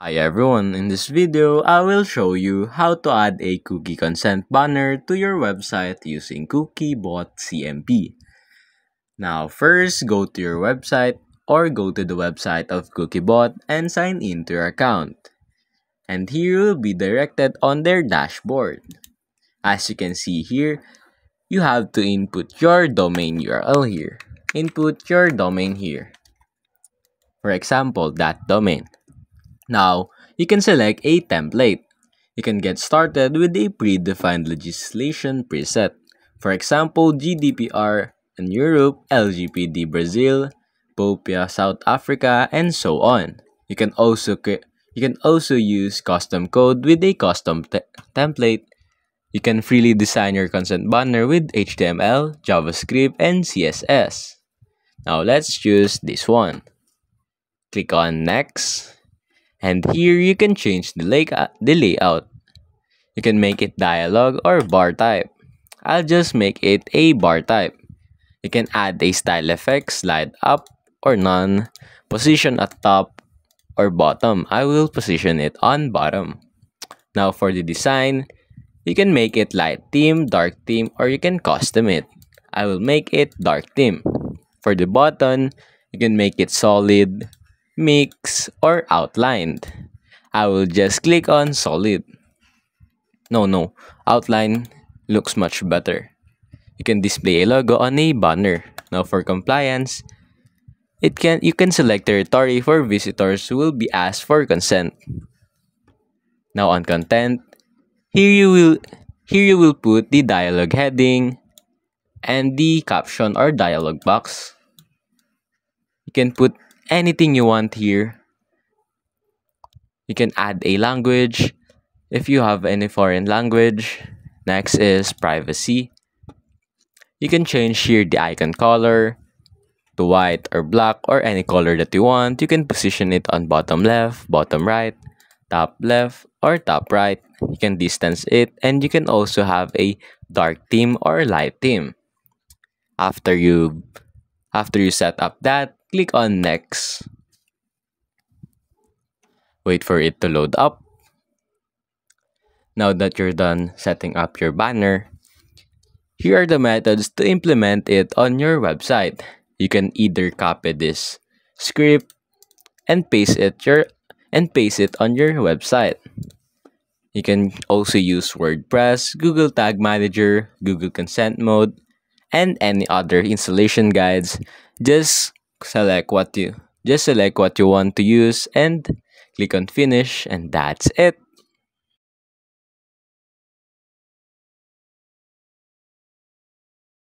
Hi everyone, in this video, I will show you how to add a cookie consent banner to your website using Cookiebot CMP. Now first, go to your website or go to the website of Cookiebot and sign in to your account. And here you will be directed on their dashboard. As you can see here, you have to input your domain URL here. Input your domain here. For example, that domain. Now, you can select a template. You can get started with a predefined legislation preset. For example, GDPR in Europe, LGBT Brazil, POPIA South Africa, and so on. You can also use custom code with a custom template. You can freely design your consent banner with HTML, JavaScript, and CSS. Now let's choose this one. Click on Next. And here you can change the layout. You can make it dialog or bar type. I'll just make it a bar type. You can add a style effect, slide up or none, position at top or bottom. I will position it on bottom. Now for the design, you can make it light theme, dark theme, or you can custom it. I will make it dark theme. For the button, you can make it solid, mix, or outlined. I will just click on solid. No, outline looks much better. You can display a logo on a banner. Now for compliance, you can select territory for visitors who will be asked for consent. Now on content, here you will put the dialog heading and the caption or dialog box. You can put anything you want here. You can add a language if you have any foreign language. Next is privacy. You can change here the icon color to white or black or any color that you want. You can position it on bottom left, bottom right, top left, or top right. You can distance it, and you can also have a dark theme or light theme. After you set up that, click on Next. Wait for it to load up. Now that you're done setting up your banner, here are the methods to implement it on your website. You can either copy this script and paste it on your website. You can also use WordPress, Google Tag Manager, Google Consent Mode, and any other installation guides. Just select what you want to use and click on Finish, and that's it.